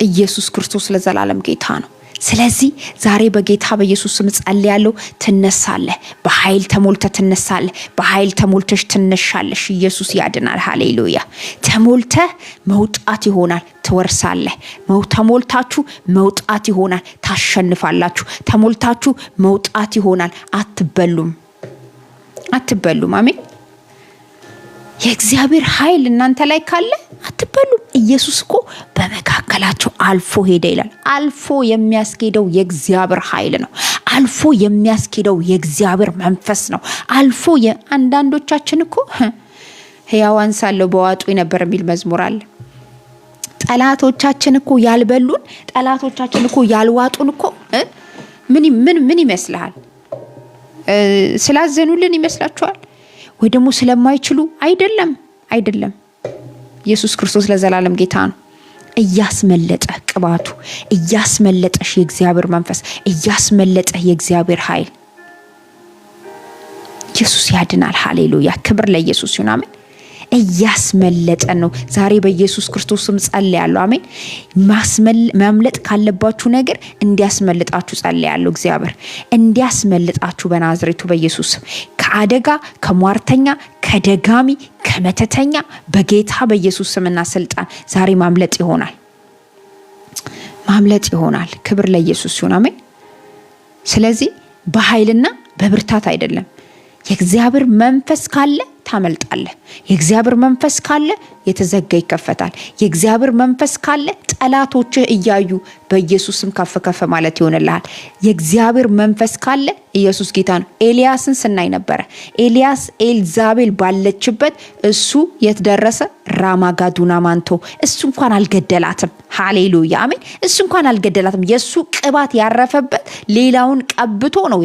A: ኢየሱስ ክርስቶስ ለዘላለም ጌታ ነው። ስለዚህ ዛሬ በጌታ በኢየሱስ ስም ጸልያለሁ። ትነሳለህ። በኃይል ተሞልተህ ትነሳለህ። በኃይል ተሞልተሽ ትነሻለሽ። ኢየሱስ ያድናል። ሃሌሉያ። ተሞልተህ መውጣት ይሆናል። ትወርሳለህ። ተሞልታችሁ መውጣት ይሆናል። ታሸንፋላችሁ። ተሞልታችሁ መውጣት ይሆናል። አትበሉም። አሜን። የእግዚአብሔር ኃይል እናንተ ላይ ካለ አትበሉም። ኢየሱስ እኮ በመካከላቸው አልፎ ሄደ ይላል። አልፎ የሚያስኬደው የእግዚአብሔር ኃይል ነው። አልፎ የሚያስኬደው የእግዚአብሔር መንፈስ ነው። አልፎ አንዳንዶቻችን እኮ ሕያዋን ሳለው በዋጡ ነበር የሚል መዝሙር አለ። ጠላቶቻችን እኮ ያልበሉን፣ ጠላቶቻችን እኮ ያልዋጡን እኮ ምን ይመስልሃል? ስላዘኑልን ይመስላችኋል? ወይ ደግሞ ስለማይችሉ አይደለም። ኢየሱስ ክርስቶስ ለዘላለም ጌታ ነው። እያስመለጠ ቅባቱ እያስመለጠሽ የእግዚአብሔር መንፈስ እያስመለጠ የእግዚአብሔር ኃይል ኢየሱስ ያድናል። ሃሌሉያ። ክብር ለኢየሱስ ይሁን። አሜን። እያስመለጠን ነው። ዛሬ በኢየሱስ ክርስቶስም ጸልያለሁ። አሜን። ማምለጥ ካለባችሁ ነገር እንዲያስመልጣችሁ ጸልያለሁ። እግዚአብሔር እንዲያስመልጣችሁ በናዝሬቱ በኢየሱስ ከአደጋ፣ ከሟርተኛ፣ ከደጋሚ፣ ከመተተኛ በጌታ በኢየሱስ ስምና ስልጣን ዛሬ ማምለጥ ይሆናል። ክብር ለኢየሱስ ይሁን። አሜን። ስለዚህ በኃይልና በብርታት አይደለም። የእግዚአብሔር መንፈስ ካለ ታመልጣለህ። የእግዚአብሔር መንፈስ ካለ የተዘጋ ይከፈታል። የእግዚአብሔር መንፈስ ካለ ጠላቶችህ እያዩ በኢየሱስም ከፍ ከፍ ማለት ይሆንልሃል። የእግዚአብሔር መንፈስ ካለ ኢየሱስ ጌታ ነው። ኤልያስን ስናይ ነበረ። ኤልያስ ኤልዛቤል ባለችበት እሱ የት ደረሰ? ራማጋዱና ማንቶ። እሱ እንኳን አልገደላትም። ሃሌሉያ አሜን። እሱ እንኳን አልገደላትም። የሱ ቅባት ያረፈበት ሌላውን ቀብቶ ነው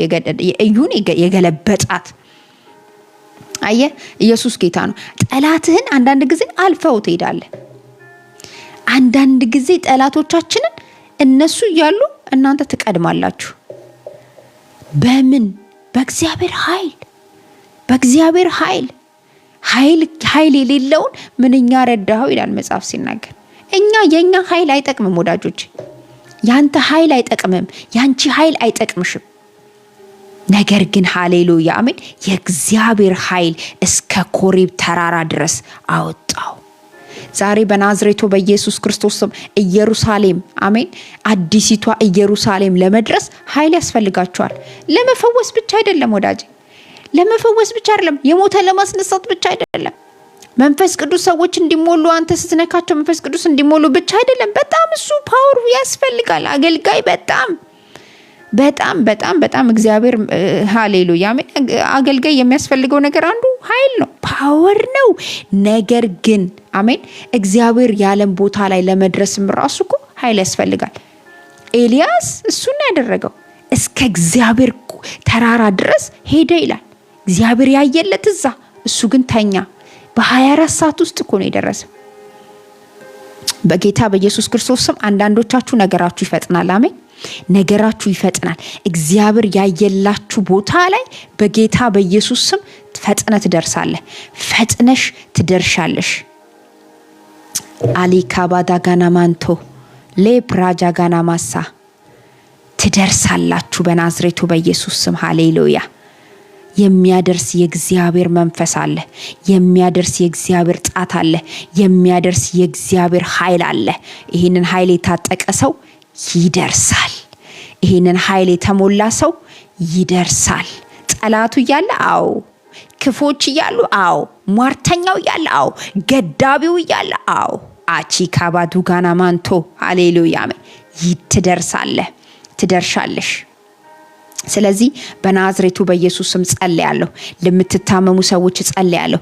A: እዩን የገለበጣት። አየ ኢየሱስ ጌታ ነው። ጠላትህን አንዳንድ ጊዜ አልፈው ትሄዳለህ። አንዳንድ ጊዜ ጠላቶቻችንን እነሱ እያሉ እናንተ ትቀድማላችሁ። በምን? በእግዚአብሔር ኃይል። በእግዚአብሔር ኃይል የሌለውን ምንኛ ረዳኸው ይላል መጽሐፍ ሲናገር። የኛ ኃይል አይጠቅምም ወዳጆች። ያንተ ኃይል አይጠቅምም። ያንቺ ኃይል አይጠቅምሽም። ነገር ግን ሃሌሉያ አሜን፣ የእግዚአብሔር ኃይል እስከ ኮሬብ ተራራ ድረስ አወጣው። ዛሬ በናዝሬቱ በኢየሱስ ክርስቶስ ስም ኢየሩሳሌም አሜን፣ አዲሲቷ ኢየሩሳሌም ለመድረስ ኃይል ያስፈልጋቸዋል። ለመፈወስ ብቻ አይደለም ወዳጅ፣ ለመፈወስ ብቻ አይደለም፣ የሞተ ለማስነሳት ብቻ አይደለም። መንፈስ ቅዱስ ሰዎች እንዲሞሉ አንተ ስትነካቸው መንፈስ ቅዱስ እንዲሞሉ ብቻ አይደለም። በጣም እሱ ፓወር ያስፈልጋል። አገልጋይ በጣም እግዚአብሔር ሃሌሉያ አገልጋይ የሚያስፈልገው ነገር አንዱ ኃይል ነው፣ ፓወር ነው። ነገር ግን አሜን እግዚአብሔር ያለም ቦታ ላይ ለመድረስም ራሱ እኮ ኃይል ያስፈልጋል። ኤልያስ እሱን ያደረገው እስከ እግዚአብሔር ተራራ ድረስ ሄደ ይላል። እግዚአብሔር ያየለት እዛ፣ እሱ ግን ተኛ። በ24 ሰዓት ውስጥ እኮ ነው የደረሰው። በጌታ በኢየሱስ ክርስቶስ ስም አንዳንዶቻችሁ ነገራችሁ ይፈጥናል። አሜን ነገራችሁ ይፈጥናል። እግዚአብሔር ያየላችሁ ቦታ ላይ በጌታ በኢየሱስ ስም ፈጥነህ ትደርሳለህ። ፈጥነሽ ትደርሻለሽ። አሊካባዳጋና ማንቶ ሌፕራጃጋና ማሳ ትደርሳላችሁ በናዝሬቱ በኢየሱስ ስም ሃሌሉያ። የሚያደርስ የእግዚአብሔር መንፈስ አለ። የሚያደርስ የእግዚአብሔር ጣት አለ። የሚያደርስ የእግዚአብሔር ኃይል አለ። ይህንን ኃይል የታጠቀ ሰው ይደርሳል። ይህንን ኃይል የተሞላ ሰው ይደርሳል። ጠላቱ እያለ አዎ፣ ክፎች እያሉ አዎ፣ ሟርተኛው እያለ አዎ፣ ገዳቢው እያለ አዎ፣ አቺ ካባዱ ጋና ማንቶ ሃሌሉያ ትደርሳለህ፣ ትደርሻለሽ። ስለዚህ በናዝሬቱ በኢየሱስ ስም ጸልያለሁ። ለምትታመሙ ሰዎች ጸልያለሁ።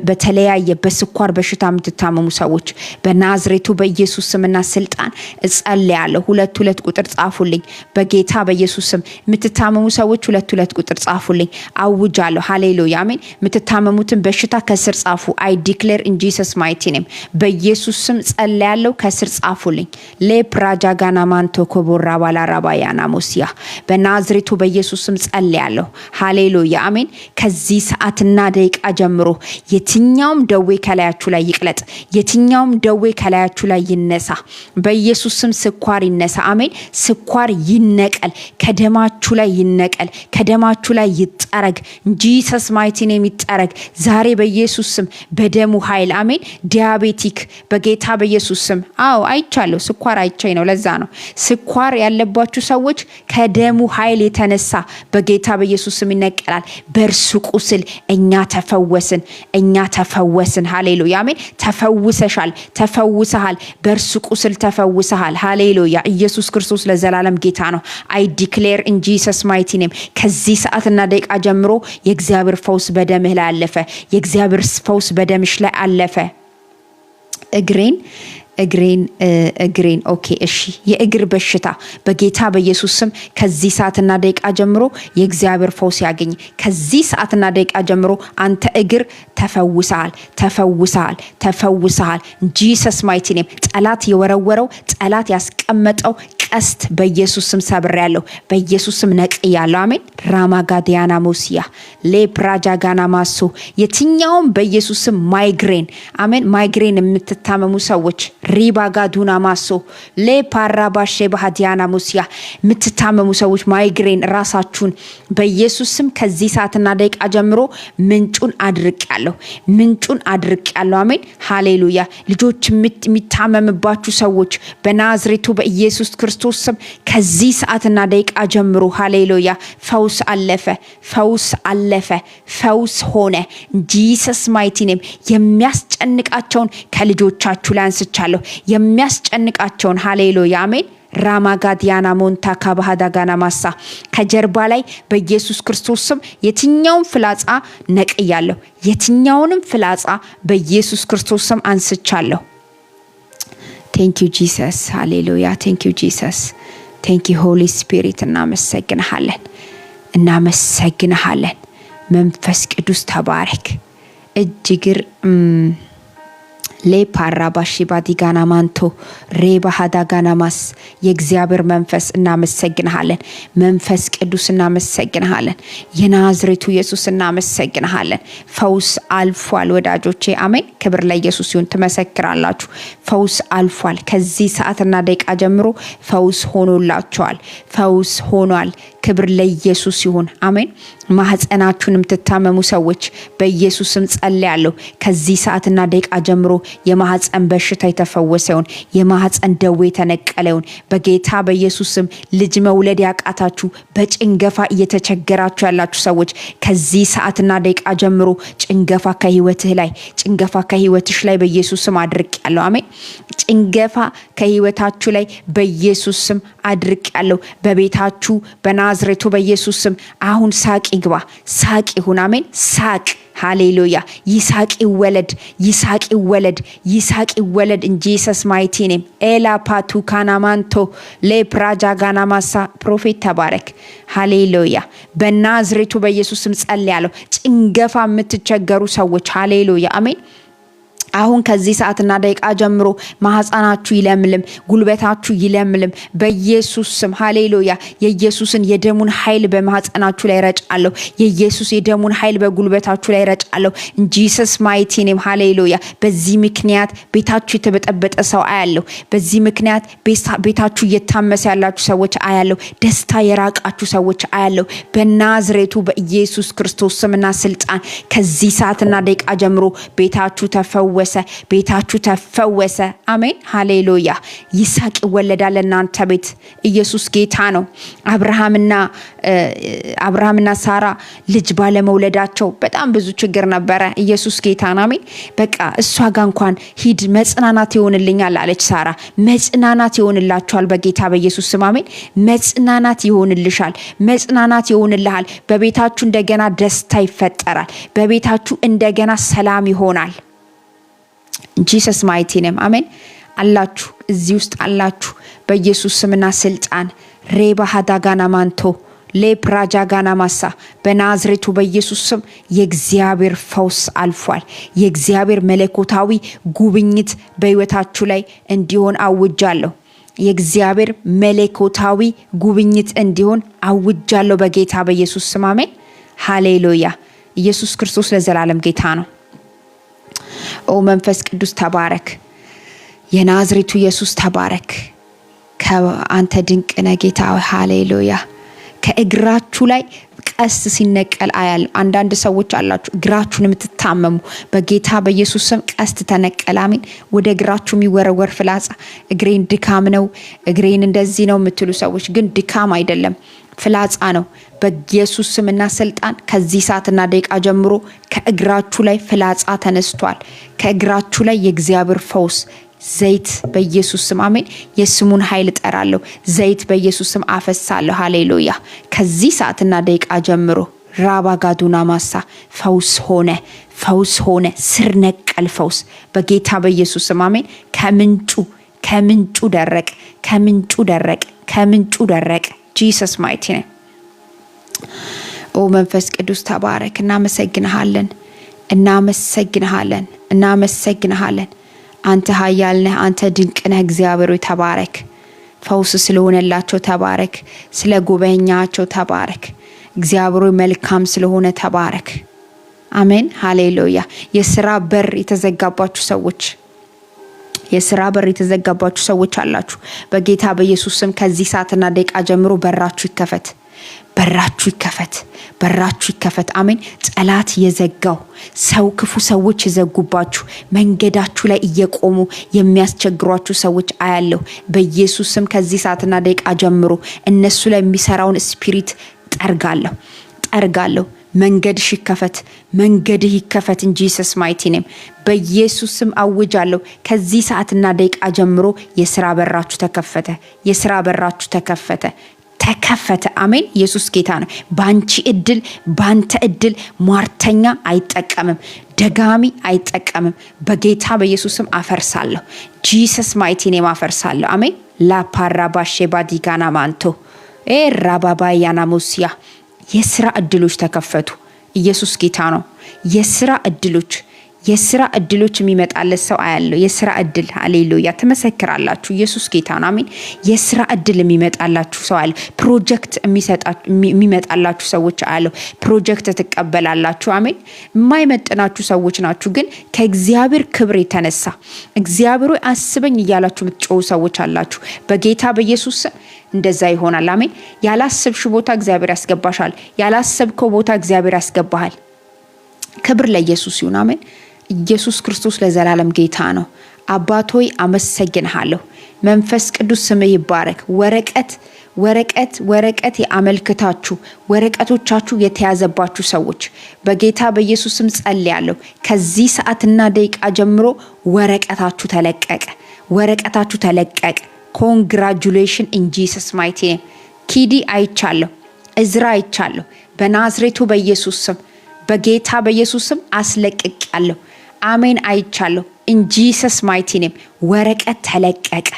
A: በተለያየ በስኳር በሽታ የምትታመሙ ሰዎች በናዝሬቱ በኢየሱስ ስምና ስልጣን ጸልያለሁ። 22 ቁጥር ጻፉልኝ። በጌታ በኢየሱስ ስም የምትታመሙ ሰዎች 22 ቁጥር ጻፉልኝ። አውጃለሁ። ሃሌሉያ አሜን። የምትታመሙትን በሽታ ከስር ጻፉ። አይ ዲክሌር ኢን ጂሰስ ማይቲ ኔም በኢየሱስ ስም ጸልያለሁ። ከስር ጻፉልኝ። ሌፕራጃጋና ማንቶ ኮቦራ ባላራባያና ሞሲያ በናዝሬቱ በኢየሱስ ስም ጸልያለሁ። ሃሌሉያ አሜን። ከዚህ ሰዓትና ደቂቃ ጀምሮ የትኛውም ደዌ ከላያችሁ ላይ ይቅለጥ። የትኛውም ደዌ ከላያችሁ ላይ ይነሳ በኢየሱስ ስም። ስኳር ይነሳ አሜን። ስኳር ይነቀል፣ ከደማችሁ ላይ ይነቀል፣ ከደማችሁ ላይ ይጠረግ። ጂሰስ ማይቲ ኔም ይጠረግ ዛሬ በኢየሱስ ስም በደሙ ኃይል አሜን። ዲያቤቲክ በጌታ በኢየሱስ ስም አዎ አይቻለሁ። ስኳር አይቻይ ነው። ለዛ ነው ስኳር ያለባችሁ ሰዎች ከደሙ ኃይል የተነሳ በጌታ በኢየሱስ ስም ይነቀላል። በእርሱ ቁስል እኛ ተፈወስን። ሃሌሉያ አሜን። ተፈውሰሻል፣ ተፈውሰሃል። በእርሱ ቁስል ተፈውሰሃል። ሃሌሉያ ኢየሱስ ክርስቶስ ለዘላለም ጌታ ነው። አይ ዲክሌር ኢን ጂሰስ ማይቲ ኔም ከዚህ ሰዓትና ደቂቃ ጀምሮ የእግዚአብሔር ፈውስ በደምህ ላይ አለፈ። የእግዚአብሔር ፈውስ በደምሽ ላይ አለፈ። እግሬን ኦኬ እሺ። የእግር በሽታ በጌታ በኢየሱስ ስም ከዚህ ሰዓትና ደቂቃ ጀምሮ የእግዚአብሔር ፈውስ ያገኝ። ከዚህ ሰዓትና ደቂቃ ጀምሮ አንተ እግር ተፈውሰሃል። ጂሰስ ማይቲ ኔም ጠላት የወረወረው ጠላት ያስቀመጠው ቀስት በኢየሱስ ስም ሰብሬያለሁ። በኢየሱስ ስም ነቅያለሁ። አሜን። ራማጋዲያና ሞሲያ ሌፕራጃጋና ማሶ የትኛውም በኢየሱስ ስም ማይግሬን አሜን። ማይግሬን የምትታመሙ ሰዎች ሪባጋዱና ማሶ ሌፓራባሼ ባህዲያና ሞሲያ የምትታመሙ ሰዎች ማይግሬን ራሳችሁን በኢየሱስ ስም ከዚህ ሰዓትና ደቂቃ ጀምሮ ምንጩን አድርቄያለሁ። አሜን። ሃሌሉያ ልጆች የሚታመምባችሁ ሰዎች በናዝሬቱ በኢየሱስ ክርስቶስ ክርስቶስ ስም ከዚህ ሰዓትና ደቂቃ ጀምሮ ሃሌሉያ ፈውስ አለፈ፣ ፈውስ አለፈ፣ ፈውስ ሆነ። ጂሰስ ማይቲ ኔም የሚያስጨንቃቸውን ከልጆቻችሁ ላይ አንስቻለሁ። የሚያስጨንቃቸውን ሃሌሉያ አሜን። ራማጋዲያና ሞንታ ካባሃዳጋና ማሳ ከጀርባ ላይ በኢየሱስ ክርስቶስ ስም የትኛውን ፍላጻ ነቅያለሁ። የትኛውንም ፍላጻ በኢየሱስ ክርስቶስ ስም አንስቻለሁ። ቴንክ ዩ ጂሰስ ሃሌሉያ። ቴንክ ዩ ጂሰስ። ቴንክ ዩ ሆሊ ስፒሪት። እናመሰግንሃለን። መንፈስ ቅዱስ ተባረክ። እጅግር ሌፓራባሺ ባዲጋና ማንቶ ሬባሃዳ ጋናማስ የእግዚአብሔር መንፈስ እናመሰግንሃለን። መንፈስ ቅዱስ እናመሰግንሃለን። የናዝሬቱ ኢየሱስ እናመሰግንሃለን። ፈውስ አልፏል ወዳጆቼ፣ አሜን። ክብር ለኢየሱስ ይሁን። ትመሰክራላችሁ። ፈውስ አልፏል። ከዚህ ሰዓትና ደቂቃ ጀምሮ ፈውስ ሆኖላችኋል። ፈውስ ሆኗል። ክብር ለኢየሱስ ይሁን፣ አሜን። ማህፀናችሁንም ትታመሙ ሰዎች በኢየሱስም ጸልያለሁ። ከዚህ ሰዓትና ደቂቃ ጀምሮ የማህፀን በሽታ የተፈወሰውን፣ የማህፀን ደዌ የተነቀለውን በጌታ በኢየሱስም ልጅ መውለድ ያቃታችሁ፣ በጭንገፋ እየተቸገራችሁ ያላችሁ ሰዎች ከዚህ ሰዓትና ደቂቃ ጀምሮ ጭንገፋ ከህይወትህ ላይ፣ ጭንገፋ ከህይወትሽ ላይ በኢየሱስም አድርቄያለሁ፣ አሜን። ጭንገፋ ከህይወታችሁ ላይ በኢየሱስም አድርቄያለሁ። በቤታችሁ በናዝሬቱ በኢየሱስም አሁን ሳቅ ይግባ፣ ሳቅ ይሁን፣ አሜን። ሳቅ ሃሌሉያ። ይስሐቅ ይወለድ፣ ይስሐቅ ይወለድ፣ ይስሐቅ ይወለድ። ኢን ጂሰስ ማይቲ ኔም ኤላ ፓቱ ካናማንቶ ሌፕራጃ ጋናማሳ። ፕሮፌት ተባረክ። ሃሌሉያ። በናዝሬቱ በኢየሱስም ጸልያለሁ። ጭንገፋ የምትቸገሩ ሰዎች ሃሌሉያ፣ አሜን። አሁን ከዚህ ሰዓትና ደቂቃ ጀምሮ ማህፀናችሁ ይለምልም፣ ጉልበታችሁ ይለምልም በኢየሱስ ስም ሃሌሉያ። የኢየሱስን የደሙን ኃይል በማህፀናችሁ ላይ ረጫለሁ። የኢየሱስ የደሙን ኃይል በጉልበታችሁ ላይ ረጫለሁ። ጂሰስ ማይቲ ኔም ሃሌሉያ። በዚህ ምክንያት ቤታችሁ የተበጠበጠ ሰው አያለሁ። በዚህ ምክንያት ቤታችሁ እየታመሰ ያላችሁ ሰዎች አያለሁ። ደስታ የራቃችሁ ሰዎች አያለሁ። በናዝሬቱ በኢየሱስ ክርስቶስ ስምና ስልጣን ከዚህ ሰዓትና ደቂቃ ጀምሮ ቤታችሁ ተፈወሰ፣ ቤታችሁ ተፈወሰ፣ አሜን ሃሌሉያ። ይስሐቅ ይወለዳል እናንተ ቤት። ኢየሱስ ጌታ ነው። አብርሃምና ሳራ ልጅ ባለመውለዳቸው በጣም ብዙ ችግር ነበረ። ኢየሱስ ጌታ ነው፣ አሜን። በቃ እሷ ጋር እንኳን ሂድ መጽናናት ይሆንልኛል አለች ሳራ። መጽናናት ይሆንላችኋል በጌታ በኢየሱስ ስም፣ አሜን። መጽናናት ይሆንልሻል፣ መጽናናት ይሆንልሃል። በቤታችሁ እንደገና ደስታ ይፈጠራል። በቤታችሁ እንደገና ሰላም ይሆናል። ጂሰስ ማይቲ ኔም አሜን። አላችሁ፣ እዚህ ውስጥ አላችሁ በኢየሱስ ስምና ስልጣን። ሬባ ሃዳጋና ማንቶ ሌፕራጃ ጋና ማሳ በናዝሬቱ በኢየሱስ ስም የእግዚአብሔር ፈውስ አልፏል። የእግዚአብሔር መለኮታዊ ጉብኝት በህይወታችሁ ላይ እንዲሆን አውጃለሁ። የእግዚአብሔር መለኮታዊ ጉብኝት እንዲሆን አውጃለሁ በጌታ በኢየሱስ ስም፣ አሜን ሃሌሉያ። ኢየሱስ ክርስቶስ ለዘላለም ጌታ ነው። ኦ መንፈስ ቅዱስ ተባረክ። የናዝሬቱ ኢየሱስ ተባረክ። ከአንተ ድንቅ ነህ ጌታ ሃሌሉያ። ከእግራችሁ ላይ ቀስት ሲነቀል አያል። አንዳንድ ሰዎች አላችሁ እግራችሁን የምትታመሙ በጌታ በኢየሱስ ስም ቀስት ተነቀለ፣ አሜን። ወደ እግራችሁ የሚወረወር ፍላጻ እግሬን ድካም ነው፣ እግሬን እንደዚህ ነው የምትሉ ሰዎች ግን ድካም አይደለም፣ ፍላጻ ነው። በኢየሱስ ስምና ስልጣን ከዚህ ሰዓትና ደቂቃ ጀምሮ ከእግራችሁ ላይ ፍላጻ ተነስቷል። ከእግራችሁ ላይ የእግዚአብሔር ፈውስ ዘይት በኢየሱስ ስም፣ አሜን። የስሙን ኃይል ጠራለሁ። ዘይት በኢየሱስ ስም አፈሳለሁ። ሃሌሉያ። ከዚህ ሰዓትና ደቂቃ ጀምሮ ራባጋዱና ማሳ ፈውስ ሆነ፣ ፈውስ ሆነ። ስር ነቀል ፈውስ በጌታ በኢየሱስ ስም፣ አሜን። ከምንጩ ደረቅ፣ ከምንጩ ደረቅ፣ ከምንጩ ደረቅ። ጂሰስ ማይቲ ኔም ኦ መንፈስ ቅዱስ ተባረክ። እናመሰግንሃለን፣ እናመሰግንሃለን፣ እናመሰግንሃለን። አንተ ኃያል ነህ፣ አንተ ድንቅ ነህ። እግዚአብሔር ሆይ ተባረክ። ፈውስ ስለሆነላቸው ተባረክ። ስለ ጎበኛቸው ተባረክ። እግዚአብሔር ሆይ መልካም ስለሆነ ተባረክ። አሜን ሃሌሉያ። የሥራ በር የተዘጋባችሁ ሰዎች፣ የሥራ በር የተዘጋባችሁ ሰዎች አላችሁ። በጌታ በኢየሱስ ስም ከዚህ ሰዓትና ደቂቃ ጀምሮ በራችሁ ይከፈት። በራችሁ ይከፈት፣ በራችሁ ይከፈት። አሜን። ጠላት የዘጋው ሰው ክፉ ሰዎች የዘጉባችሁ መንገዳችሁ ላይ እየቆሙ የሚያስቸግሯችሁ ሰዎች አያለሁ በኢየሱስ ስም። ከዚህ ሰዓትና ደቂቃ ጀምሮ እነሱ ላይ የሚሰራውን ስፒሪት ጠርጋለሁ። መንገድሽ ይከፈት፣ መንገድህ ይከፈት እንጂ ኢየሱስ ማይቲ ኔም በኢየሱስ ስም አውጃለሁ። ከዚህ ሰዓትና ደቂቃ ጀምሮ የሥራ በራችሁ ተከፈተ፣ የሥራ በራችሁ ተከፈተ። አሜን። ኢየሱስ ጌታ ነው። ባንቺ እድል ባንተ እድል ሟርተኛ አይጠቀምም፣ ደጋሚ አይጠቀምም። በጌታ በኢየሱስ ስም አፈርሳለሁ። ጂሰስ ማይቲ ኔም አፈርሳለሁ። አሜን። ላፓራባሼ ባዲጋና ማንቶ ራባባ ያናሙሲያ የሥራ እድሎች ተከፈቱ። ኢየሱስ ጌታ ነው። የሥራ እድሎች የሚመጣለት ሰው አያለው። የሥራ እድል ሃሌሉያ። ተመሰክራላችሁ። ኢየሱስ ጌታ ነው። አሜን። የሥራ እድል የሚመጣላችሁ ሰው አለ። ፕሮጀክት የሚመጣላችሁ ሰዎች አያለው። ፕሮጀክት ትቀበላላችሁ። አሜን። የማይመጥናችሁ ሰዎች ናችሁ፣ ግን ከእግዚአብሔር ክብር የተነሳ እግዚአብሔር አስበኝ እያላችሁ የምትጮሁ ሰዎች አላችሁ። በጌታ በኢየሱስ እንደዛ ይሆናል። አሜን። ያላሰብሽ ቦታ እግዚአብሔር ያስገባሻል። ያላሰብከው ቦታ እግዚአብሔር ያስገባሃል። ክብር ለኢየሱስ ይሁን። አሜን። ኢየሱስ ክርስቶስ ለዘላለም ጌታ ነው። አባቶይ አመሰግንሃለሁ። መንፈስ ቅዱስ ስምህ ይባረክ። ወረቀት ያመልክታችሁ ወረቀቶቻችሁ የተያዘባችሁ ሰዎች በጌታ በኢየሱስ ስም ጸልያለሁ። ከዚህ ሰዓትና ደቂቃ ጀምሮ ወረቀታችሁ ተለቀቀ። ኮንግራጁሌሽን ኢን ጂሰስ ማይቲ ኔም። ኪዲ አይቻለሁ፣ እዝራ አይቻለሁ። በናዝሬቱ በኢየሱስ ስም በጌታ በኢየሱስ ስም አስለቅቄያለሁ። አሜን። አይቻለሁ ኢን ጂሰስ ማይቲ ኔም። ወረቀት ተለቀቀ።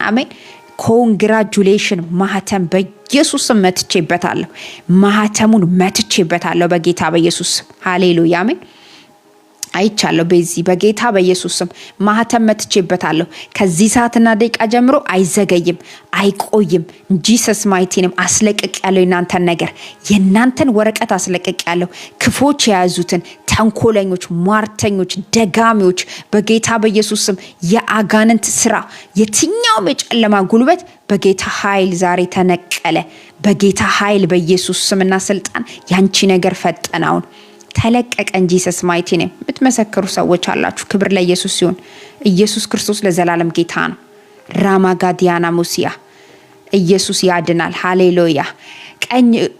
A: አሜን። ኮንግራጁሌሽን። ማህተም በኢየሱስ ስም መትቼበታለሁ። ማህተሙን መትቼበታለሁ በጌታ በኢየሱስ ስም። ሃሌሉያ። አሜን። አይቻለሁ በዚህ በጌታ በኢየሱስ ስም ማህተም መትቼበታለሁ። ከዚህ ሰዓትና ደቂቃ ጀምሮ አይዘገይም፣ አይቆይም። ጂሰስ ማይቲ ኔም አስለቅቄያለሁ። የናንተን ወረቀት አስለቅቄያለሁ። ክፎች የያዙትን ተንኮለኞች፣ ሟርተኞች፣ ደጋሚዎች በጌታ በኢየሱስ ስም የአጋንንት ስራ፣ የትኛውም የጨለማ ጉልበት በጌታ ኃይል ዛሬ ተነቀለ። በጌታ ኃይል በኢየሱስ ስምና ስልጣን ያንቺ ነገር ፈጠናውን ተለቀቀ እንጂ ኢየሱስ ማይቲ ኔም። የምትመሰክሩ ሰዎች አላችሁ። ክብር ለኢየሱስ ይሁን። ኢየሱስ ክርስቶስ ለዘላለም ጌታ ነው። ራማጋዲያና ሙሲያ ኢየሱስ ያድናል። ሃሌሉያ።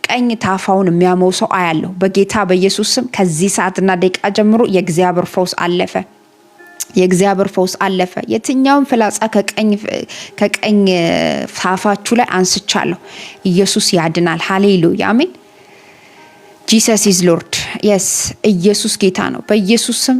A: ቀኝ ታፋውን የሚያመው ሰው አያለሁ በጌታ በኢየሱስ ስም። ከዚህ ሰዓትና ደቂቃ ጀምሮ የእግዚአብሔር ፈውስ አለፈ። የትኛውን ፍላጻ ከቀኝ ታፋችሁ ላይ አንስቻለሁ። ኢየሱስ ያድናል። ሃሌሉያ። አሜን። Jesus is Lord. Yes, ኢየሱስ ጌታ ነው። በኢየሱስ ስም